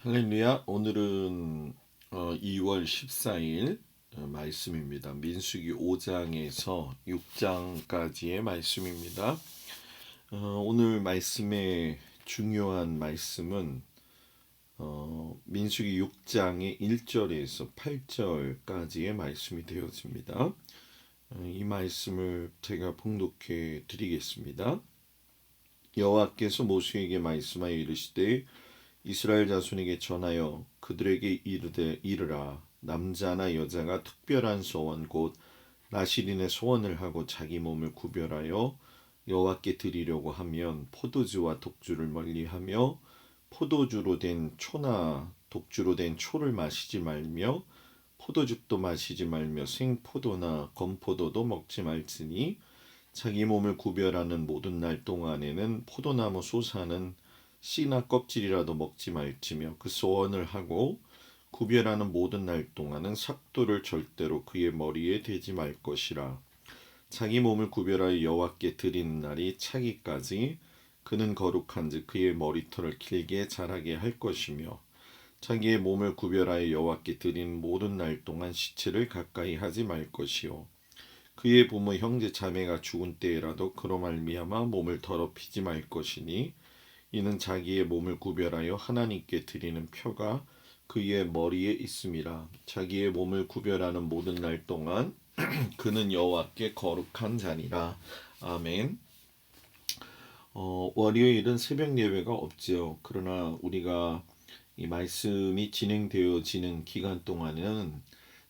할렐루야. 오늘은 2월 14일 말씀입니다. 민수기 5장에서 6장까지의 말씀입니다. 오늘 말씀의 중요한 말씀은 민수기 6장의 1절에서 8절까지의 말씀이 되어집니다. 이 말씀을 제가 봉독해 드리겠습니다. 여호와께서 모세에게 말씀하여 이르시되 이스라엘 자손에게 전하여 그들에게 이르라. 남자나 여자가 특별한 소원 곧 나실인의 소원을 하고 자기 몸을 구별하여 여호와께 드리려고 하면 포도주와 독주를 멀리하며 포도주로 된 초나 독주로 된 초를 마시지 말며 포도즙도 마시지 말며 생포도나 건포도도 먹지 말지니 자기 몸을 구별하는 모든 날 동안에는 포도나무 솟아는 씨나 껍질이라도 먹지 말지며 그 소원을 하고 구별하는 모든 날 동안은 삭도를 절대로 그의 머리에 대지 말 것이라. 자기 몸을 구별하여 여호와께 드리는 날이 차기까지 그는 거룩한즉 그의 머리털을 길게 자라게 할 것이며 자기의 몸을 구별하여 여호와께 드리는 모든 날 동안 시체를 가까이 하지 말 것이요 그의 부모 형제 자매가 죽은 때에라도 그로 말미암아 몸을 더럽히지 말 것이니 이는 자기의 몸을 구별하여 하나님께 드리는 표가 그의 머리에 있음이라. 자기의 몸을 구별하는 모든 날 동안 그는 여호와께 거룩한 자니라. 아멘. 월요일은 새벽 예배가 없지요. 그러나 우리가 이 말씀이 진행되어지는 기간 동안은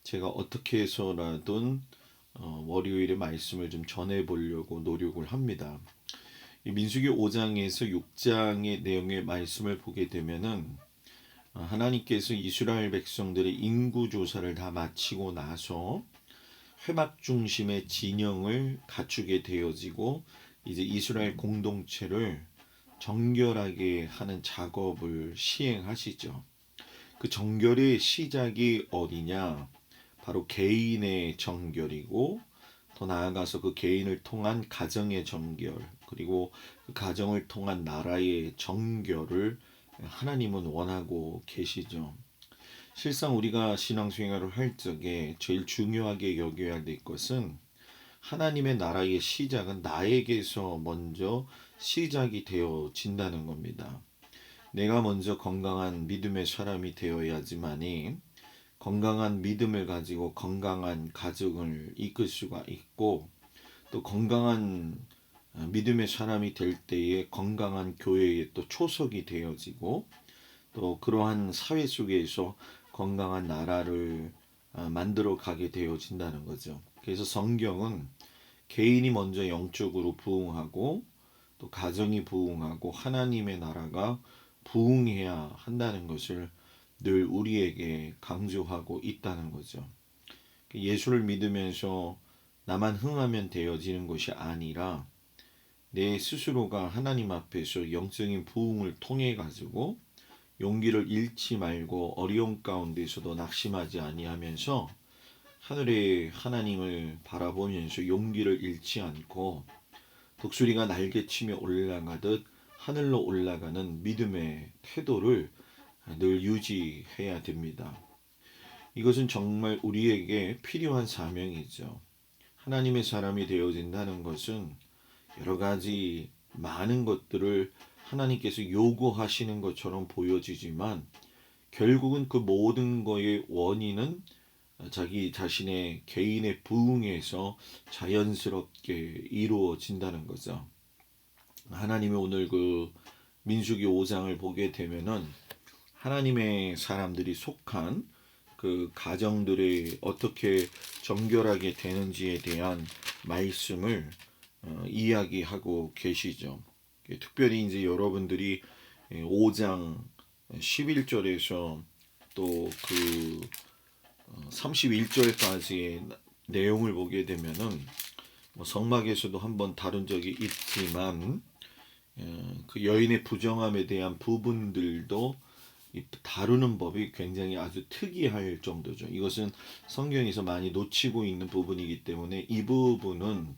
제가 어떻게 해서라도 월요일의 말씀을 좀 전해보려고 노력을 합니다. 이 민수기 5장에서 6장의 내용의 말씀을 보게 되면은 하나님께서 이스라엘 백성들의 인구 조사를 다 마치고 나서 회막 중심의 진영을 갖추게 되어지고 이제 이스라엘 공동체를 정결하게 하는 작업을 시행하시죠. 그 정결의 시작이 어디냐? 바로 개인의 정결이고 더 나아가서 그 개인을 통한 가정의 정결 그리고 그 가정을 통한 나라의 정결을 하나님은 원하고 계시죠. 실상 우리가 신앙생활을 할 적에 제일 중요하게 여겨야 될 것은 하나님의 나라의 시작은 나에게서 먼저 시작이 되어진다는 겁니다. 내가 먼저 건강한 믿음의 사람이 되어야지만이 건강한 믿음을 가지고 건강한 가정을 이끌 수가 있고 또 건강한 믿음의 사람이 될 때에 건강한 교회에 또 초석이 되어지고 또 그러한 사회 속에서 건강한 나라를 만들어 가게 되어진다는 거죠. 그래서 성경은 개인이 먼저 영적으로 부흥하고 또 가정이 부흥하고 하나님의 나라가 부흥해야 한다는 것을 늘 우리에게 강조하고 있다는 거죠. 예수를 믿으면서 나만 흥하면 되어지는 것이 아니라 내 스스로가 하나님 앞에서 영적인 부흥을 통해 가지고 용기를 잃지 말고 어려움 가운데서도 낙심하지 아니하면서 하늘의 하나님을 바라보면서 용기를 잃지 않고 독수리가 날개치며 올라가듯 하늘로 올라가는 믿음의 태도를 늘 유지해야 됩니다. 이것은 정말 우리에게 필요한 사명이죠. 하나님의 사람이 되어진다는 것은 여러 가지 많은 것들을 하나님께서 요구하시는 것처럼 보여지지만 결국은 그 모든 것의 원인은 자기 자신의 개인의 부흥에서 자연스럽게 이루어진다는 거죠. 하나님이 오늘 그 민수기 5장을 보게 되면은 하나님의 사람들이 속한 그 가정들이 어떻게 정결하게 되는지에 대한 말씀을 이야기하고 계시죠. 특별히 이제 여러분들이 5장 11절에서 또 그 31절까지의 내용을 보게 되면은 성막에서도 한번 다룬 적이 있지만 그 여인의 부정함에 대한 부분들도 다루는 법이 굉장히 아주 특이할 정도죠. 이것은 성경에서 많이 놓치고 있는 부분이기 때문에 이 부분은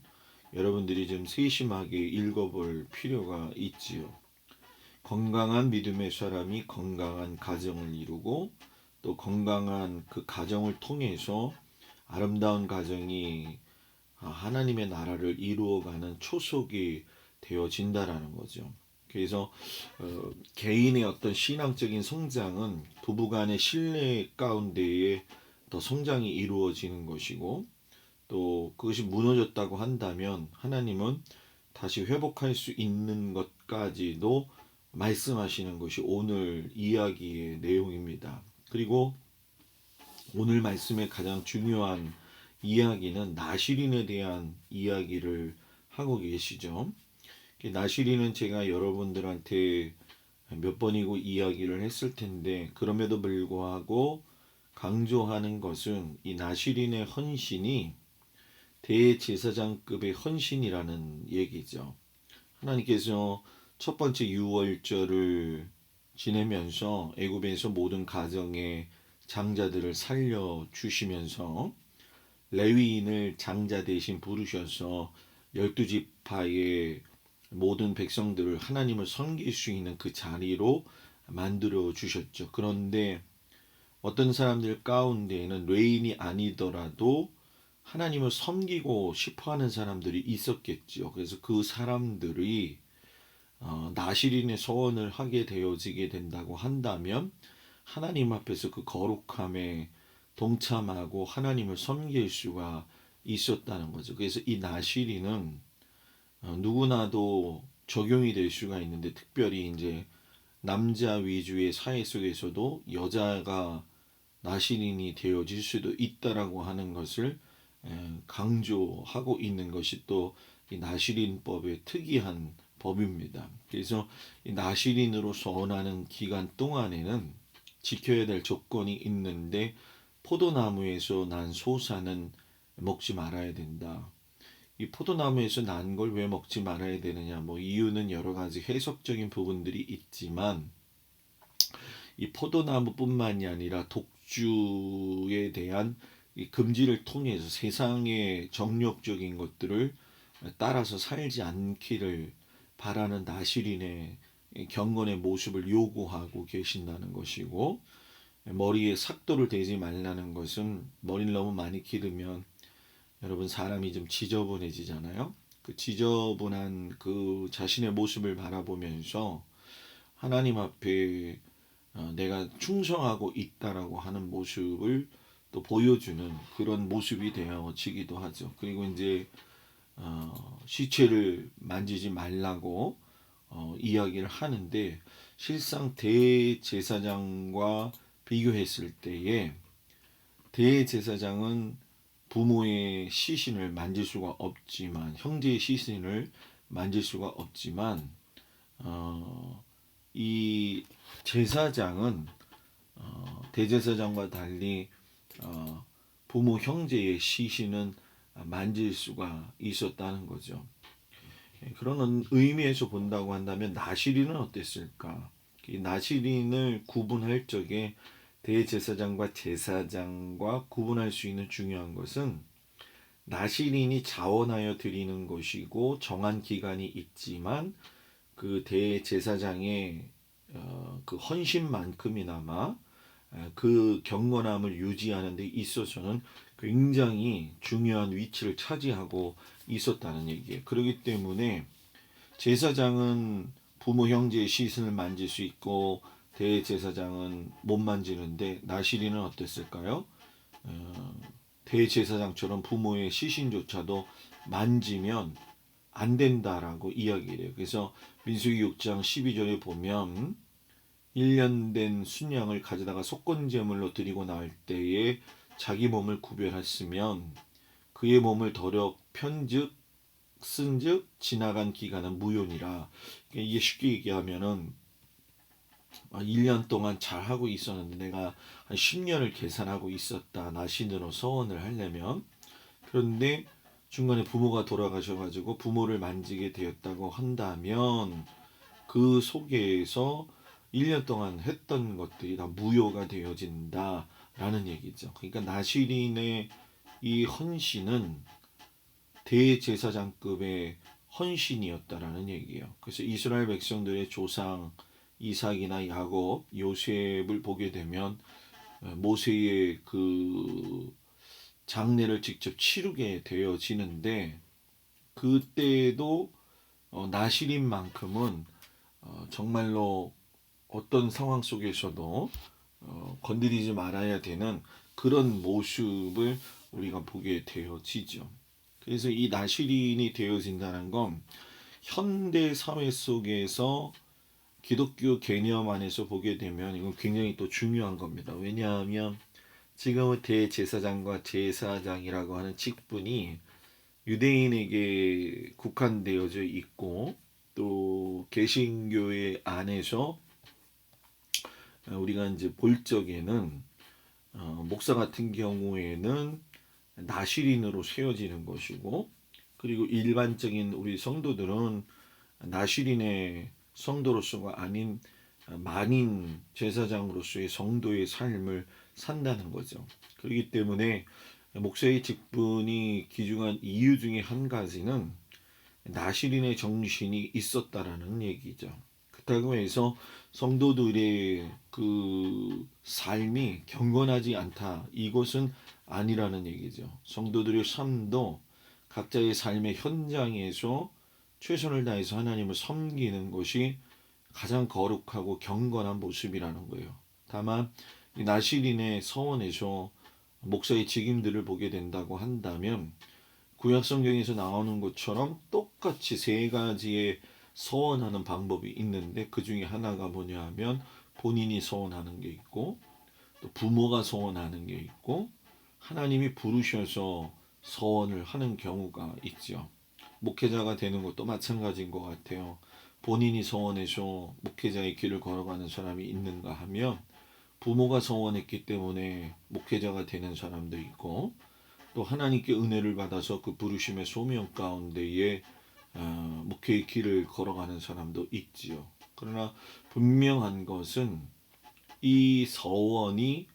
여러분들이 좀 세심하게 읽어볼 필요가 있지요. 건강한 믿음의 사람이 건강한 가정을 이루고 또 건강한 그 가정을 통해서 아름다운 가정이 하나님의 나라를 이루어가는 초석이 되어진다라는 거죠. 그래서 개인의 어떤 신앙적인 성장은 부부간의 신뢰 가운데에 더 성장이 이루어지는 것이고 또 그것이 무너졌다고 한다면 하나님은 다시 회복할 수 있는 것까지도 말씀하시는 것이 오늘 이야기의 내용입니다. 그리고 오늘 말씀의 가장 중요한 이야기는 나실인에 대한 이야기를 하고 계시죠. 나실인은 제가 여러분들한테 몇 번이고 이야기를 했을 텐데 그럼에도 불구하고 강조하는 것은 이 나실인의 헌신이 대제사장급의 헌신이라는 얘기죠. 하나님께서 첫 번째 유월절을 지내면서 애굽에서 모든 가정의 장자들을 살려 주시면서 레위인을 장자 대신 부르셔서 12지파의 모든 백성들을 하나님을 섬길 수 있는 그 자리로 만들어 주셨죠. 그런데 어떤 사람들 가운데에는 레위인이 아니더라도 하나님을 섬기고 싶어하는 사람들이 있었겠죠. 그래서 그 사람들이 나실인의 소원을 하게 되어지게 된다고 한다면 하나님 앞에서 그 거룩함에 동참하고 하나님을 섬길 수가 있었다는 거죠. 그래서 이 나실인은 누구나도 적용이 될 수가 있는데 특별히 이제 남자 위주의 사회 속에서도 여자가 나실인이 되어질 수도 있다라고 하는 것을 강조하고 있는 것이 또 이 나실인법의 특이한 법입니다. 그래서 이 나실인으로 서원하는 기간 동안에는 지켜야 될 조건이 있는데 포도나무에서 난 소사는 먹지 말아야 된다. 이 포도나무에서 난 걸 왜 먹지 말아야 되느냐? 뭐 이유는 여러 가지 해석적인 부분들이 있지만 이 포도나무뿐만이 아니라 독주에 대한 이 금지를 통해서 세상의 정욕적인 것들을 따라서 살지 않기를 바라는 나실인의 경건의 모습을 요구하고 계신다는 것이고 머리에 삭도를 대지 말라는 것은 머리를 너무 많이 기르면 여러분 사람이 좀 지저분해지잖아요. 그 지저분한 그 자신의 모습을 바라보면서 하나님 앞에 내가 충성하고 있다라고 하는 모습을 또 보여주는 그런 모습이 되어지기도 하죠. 그리고 이제 시체를 만지지 말라고 이야기를 하는데 실상 대제사장과 비교했을 때에 대제사장은 부모의 시신을 만질 수가 없지만 형제의 시신을 만질 수가 없지만 이 제사장은 대제사장과 달리 부모 형제의 시신은 만질 수가 있었다는 거죠. 그런 의미에서 본다고 한다면 나실인은 어땠을까? 이 나실인을 구분할 적에 대제사장과 제사장과 구분할 수 있는 중요한 것은 나실인이 자원하여 드리는 것이고 정한 기간이 있지만 그 대제사장의 그 헌신만큼이나마 그 경건함을 유지하는 데 있어서는 굉장히 중요한 위치를 차지하고 있었다는 얘기예요. 그렇기 때문에 제사장은 부모 형제의 시신을 만질 수 있고 대제사장은 못 만지는데 나실인은 어땠을까요? 대제사장처럼 부모의 시신조차도 만지면 안 된다라고 이야기를 해요. 그래서 민수기 6장 12절에 보면 1년 된 순양을 가져다가 속건제물로 드리고 나올 때에 자기 몸을 구별했으면 그의 몸을 더러 편즉 쓴즉 지나간 기간은 무효니라. 이게 쉽게 얘기하면은 1년 동안 잘하고 있었는데 내가 한 10년을 계산하고 있었다. 나신으로 서원을 하려면. 그런데 중간에 부모가 돌아가셔가지고 부모를 만지게 되었다고 한다면 그 속에서 1년 동안 했던 것들이 다 무효가 되어진다라는 얘기죠. 그러니까 나실인의 이 헌신은 대제사장급의 헌신이었다라는 얘기예요. 그래서 이스라엘 백성들의 조상 이삭이나 야곱, 요셉을 보게 되면 모세의 그 장례를 직접 치르게 되어지는데, 그때도 나실인만큼은 정말로 어떤 상황 속에서도 건드리지 말아야 되는 그런 모습을 우리가 보게 되어지죠. 그래서 이 나실인이 되어진다는 건 현대 사회 속에서 기독교 개념 안에서 보게 되면 이건 굉장히 또 중요한 겁니다. 왜냐하면 지금은 대제사장과 제사장이라고 하는 직분이 유대인에게 국한되어져 있고, 또 개신교회 안에서 우리가 이제 볼 적에는 목사 같은 경우에는 나실인으로 세워지는 것이고, 그리고 일반적인 우리 성도들은 나실인의 성도로서가 아닌 만인 제사장으로서의 성도의 삶을 산다는 거죠. 그렇기 때문에 목사의 직분이 기중한 이유 중에 한 가지는 나실인의 정신이 있었다라는 얘기죠. 그렇다고 해서 성도들의 그 삶이 경건하지 않다, 이것은 아니라는 얘기죠. 성도들의 삶도 각자의 삶의 현장에서 최선을 다해서 하나님을 섬기는 것이 가장 거룩하고 경건한 모습이라는 거예요. 다만 이 나실인의 서원에서 목사의 직임들을 보게 된다고 한다면, 구약 성경에서 나오는 것처럼 똑같이 세 가지의 서원하는 방법이 있는데, 그 중에 하나가 뭐냐 하면 본인이 서원하는 게 있고, 또 부모가 서원하는 게 있고, 하나님이 부르셔서 서원을 하는 경우가 있죠. 목회자가 되는 것도 마찬가지인 것 같아요. 본인이 서원해서 목회자의 길을 걸어가는 사람이 있는가 하면, 부모가 서원했기 때문에 목회자가 되는 사람도 있고, 또 하나님께 은혜를 받아서 그 부르심의 소명 가운데에 목회의 길을 걸어가는 사람도 있지요. 그러나 분명한 것은 이 서원이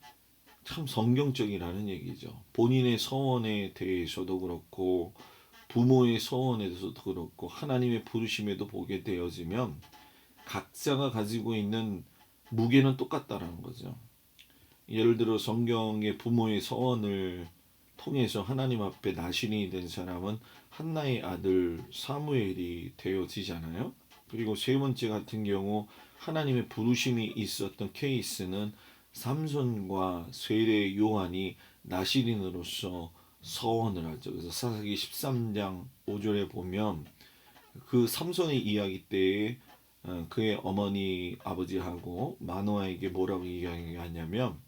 참 성경적이라는 얘기죠. 본인의 서원에 대해서도 그렇고, 부모의 서원에 대해서도 그렇고, 하나님의 부르심에도 보게 되어지면 각자가 가지고 있는 무게는 똑같다라는 거죠. 예를 들어 성경의 부모의 서원을 통해서 하나님 앞에 나신이 된 사람은 한나의 아들 사무엘이 되어지잖아요. 그리고 세 번째 같은 경우 하나님의 부르심이 있었던 케이스는 삼손과 세례 요한이 나실인으로서 서원을 하죠. 그래서 사사기 13장 5절에 보면 그 삼손의 이야기 때에 그의 어머니 아버지하고 마노아에게 뭐라고 이야기하냐면,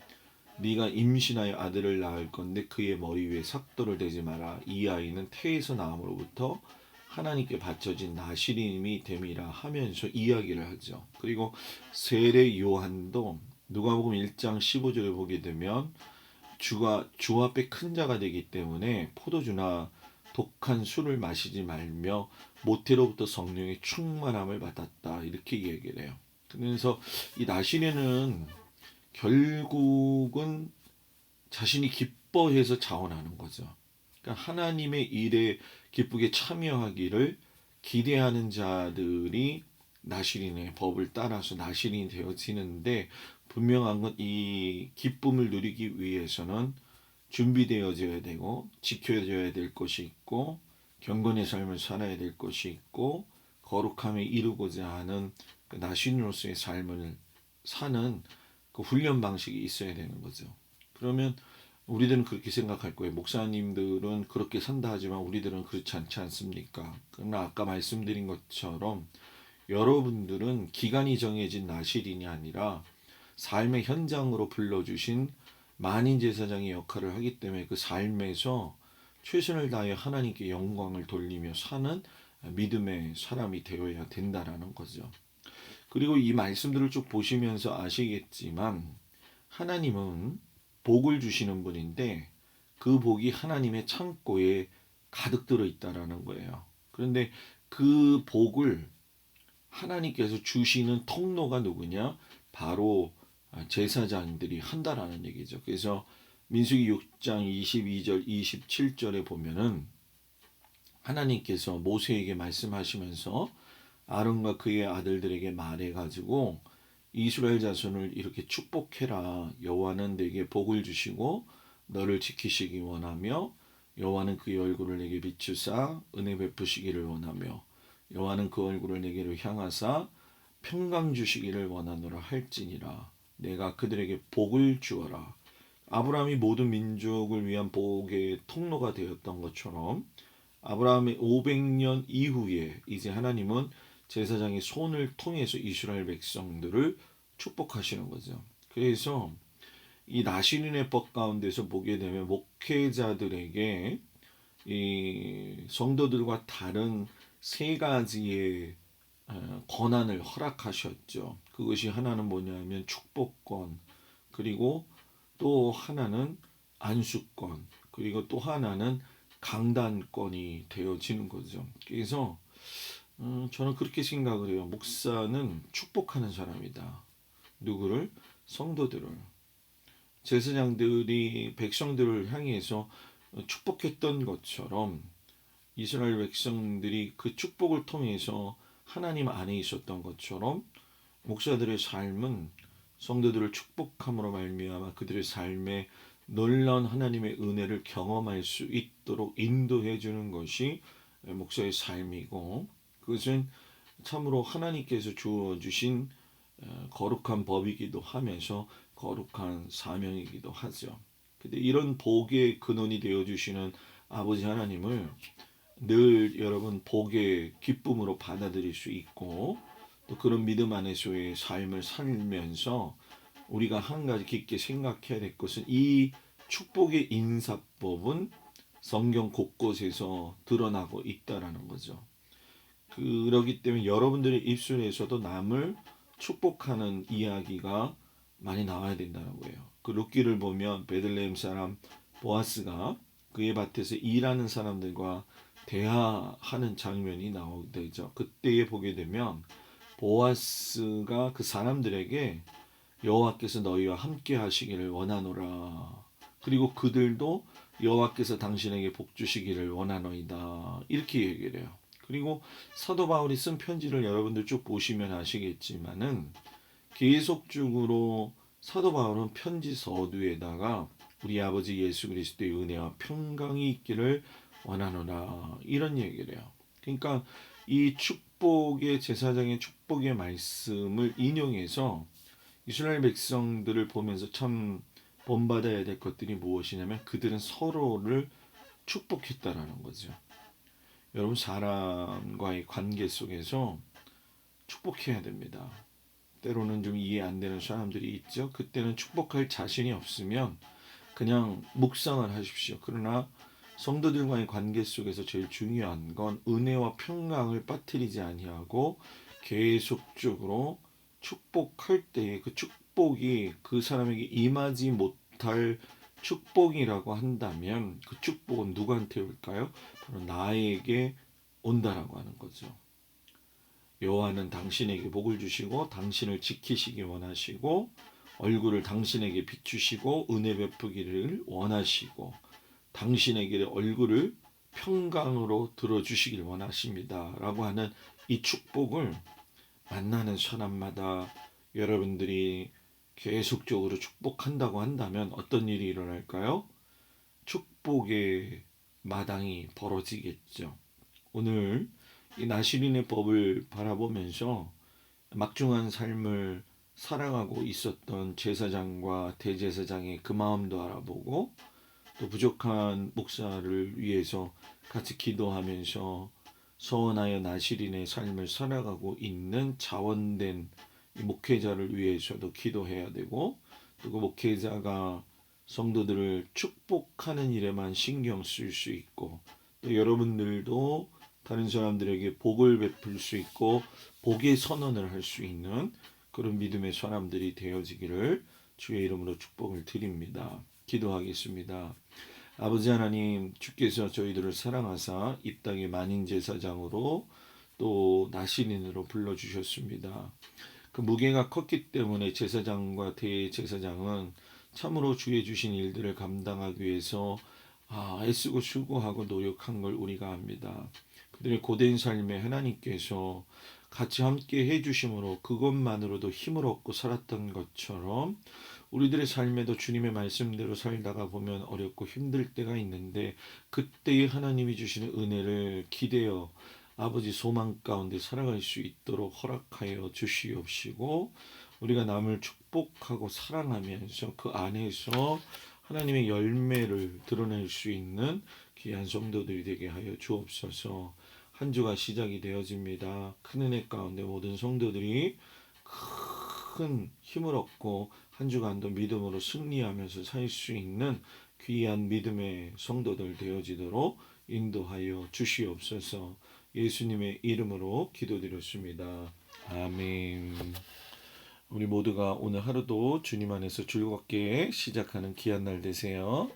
네가 임신하여 아들을 낳을 건데 그의 머리 위에 삭도를 대지 마라. 이 아이는 태에서 나옴으로부터 하나님께 바쳐진 나실인이 됨이라 하면서 이야기를 하죠. 그리고 세례 요한도 누가복음 1장 15절을 보게 되면 주 앞에 큰 자가 되기 때문에 포도주나 독한 술을 마시지 말며 모태로부터 성령의 충만함을 받았다, 이렇게 얘기를 해요. 그래서 이 나실인은 결국은 자신이 기뻐해서 자원하는 거죠. 그러니까 하나님의 일에 기쁘게 참여하기를 기대하는 자들이 나실인의 법을 따라서 나실인이 되어지는데, 분명한 건 이 기쁨을 누리기 위해서는 준비되어져야 되고 지켜져야 될 것이 있고, 경건의 삶을 살아야 될 것이 있고, 거룩함에 이루고자 하는 그 나신으로서의 삶을 사는 그 훈련 방식이 있어야 되는 거죠. 그러면 우리들은 그렇게 생각할 거예요. 목사님들은 그렇게 산다 하지만 우리들은 그렇지 않지 않습니까? 그러나 아까 말씀드린 것처럼 여러분들은 기간이 정해진 나실인이 아니라 삶의 현장으로 불러주신 만인 제사장의 역할을 하기 때문에 그 삶에서 최선을 다해 하나님께 영광을 돌리며 사는 믿음의 사람이 되어야 된다라는 거죠. 그리고 이 말씀들을 쭉 보시면서 아시겠지만, 하나님은 복을 주시는 분인데 그 복이 하나님의 창고에 가득 들어 있다라는 거예요. 그런데 그 복을 하나님께서 주시는 통로가 누구냐? 바로 제사장들이 한다라는 얘기죠. 그래서 민수기 6장 22절 27절에 보면은 하나님께서 모세에게 말씀하시면서 아론과 그의 아들들에게 말해가지고 이스라엘 자손을 이렇게 축복해라. 여호와는 내게 복을 주시고 너를 지키시기 원하며 여호와는 그의 얼굴을 내게 비추사 은혜 베푸시기를 원하며 여호와는 그 얼굴을 내게로 향하사 평강 주시기를 원하노라 할지니라. 내가 그들에게 복을 주어라. 아브라함이 모든 민족을 위한 복의 통로가 되었던 것처럼 아브라함의 500년 이후에 이제 하나님은 제사장의 손을 통해서 이스라엘 백성들을 축복하시는 거죠. 그래서 이 나시린의 법 가운데서 보게 되면 목회자들에게 이 성도들과 다른 세 가지의 권한을 허락하셨죠. 그것이 하나는 뭐냐면 축복권, 그리고 또 하나는 안수권, 그리고 또 하나는 강단권이 되어지는 거죠. 그래서 저는 그렇게 생각을 해요. 목사는 축복하는 사람이다. 누구를? 성도들을. 제사장들이 백성들을 향해서 축복했던 것처럼 이스라엘 백성들이 그 축복을 통해서 하나님 안에 있었던 것처럼 목사들의 삶은 성도들을 축복함으로 말미암아 그들의 삶에 놀라운 하나님의 은혜를 경험할 수 있도록 인도해 주는 것이 목사의 삶이고, 그것은 참으로 하나님께서 주어 주신 거룩한 법이기도 하면서 거룩한 사명이기도 하죠. 근데 이런 복의 근원이 되어 주시는 아버지 하나님을 늘 여러분 복의 기쁨으로 받아들일 수 있고, 또 그런 믿음 안에서의 삶을 살면서 우리가 한 가지 깊게 생각해야 될 것은 이 축복의 인사법은 성경 곳곳에서 드러나고 있다라는 거죠. 그러기 때문에 여러분들의 입술에서도 남을 축복하는 이야기가 많이 나와야 된다는 거예요. 그 룻기를 보면 베들레헴 사람 보아스가 그의 밭에서 일하는 사람들과 대화하는 장면이 나오게 되죠. 그때에 보게 되면 보아스가 그 사람들에게 여호와께서 너희와 함께 하시기를 원하노라. 그리고 그들도 여호와께서 당신에게 복 주시기를 원하노이다. 이렇게 얘기를 해요. 그리고 사도 바울이 쓴 편지를 여러분들 쭉 보시면 아시겠지만은 계속적으로 사도 바울은 편지 서두에다가 우리 아버지 예수 그리스도의 은혜와 평강이 있기를 원하노라 이런 얘기를 해요. 그러니까 이 축복의 제사장의 축복의 말씀을 인용해서 이스라엘 백성들을 보면서 참 본받아야 될 것들이 무엇이냐면 그들은 서로를 축복했다라는 거죠. 여러분 사람과의 관계 속에서 축복해야 됩니다. 때로는 좀 이해 안 되는 사람들이 있죠. 그때는 축복할 자신이 없으면 그냥 묵상을 하십시오. 그러나 성도들과의 관계 속에서 제일 중요한 건 은혜와 평강을 빠뜨리지 아니하고 계속적으로 축복할 때에 그 축복이 그 사람에게 임하지 못할 축복이라고 한다면 그 축복은 누구한테 올까요? 바로 나에게 온다라고 하는 거죠. 여호와는 당신에게 복을 주시고 당신을 지키시기 원하시고 얼굴을 당신에게 비추시고 은혜 베푸기를 원하시고 당신에게 얼굴을 평강으로 들어주시길 원하십니다. 라고 하는 이 축복을 만나는 사람마다 여러분들이 계속적으로 축복한다고 한다면 어떤 일이 일어날까요? 축복의 마당이 벌어지겠죠. 오늘 이 나시린의 법을 바라보면서 막중한 삶을 살아가고 있었던 제사장과 대제사장의 그 마음도 알아보고 또 부족한 목사를 위해서 같이 기도하면서 서원하여 나시린의 삶을 살아가고 있는 자원된 목회자를 위해서도 기도해야 되고, 또 그 목회자가 성도들을 축복하는 일에만 신경 쓸 수 있고, 또 여러분들도 다른 사람들에게 복을 베풀 수 있고 복의 선언을 할 수 있는 그런 믿음의 사람들이 되어지기를 주의 이름으로 축복을 드립니다. 기도하겠습니다. 아버지 하나님, 주께서 저희들을 사랑하사 이 땅의 만인 제사장으로 또 나시린으로 불러주셨습니다. 그 무게가 컸기 때문에 제사장과 대제사장은 참으로 주의 주신 일들을 감당하기 위해서 애쓰고 수고하고 노력한 걸 우리가 압니다. 그들의 고된 삶에 하나님께서 같이 함께 해주심으로 그것만으로도 힘을 얻고 살았던 것처럼 우리들의 삶에도 주님의 말씀대로 살다가 보면 어렵고 힘들 때가 있는데 그때의 하나님이 주시는 은혜를 기대어 아버지 소망 가운데 살아갈 수 있도록 허락하여 주시옵시고 우리가 남을 축복하고 사랑하면서 그 안에서 하나님의 열매를 드러낼 수 있는 귀한 성도들이 되게 하여 주옵소서. 한 주가 시작이 되어집니다. 큰 은혜 가운데 모든 성도들이 큰 힘을 얻고 한 주간도 믿음으로 승리하면서 살 수 있는 귀한 믿음의 성도들 되어지도록 인도하여 주시옵소서. 예수님의 이름으로 기도드렸습니다. 아멘. 우리 모두가 오늘 하루도 주님 안에서 즐겁게 시작하는 귀한 날 되세요.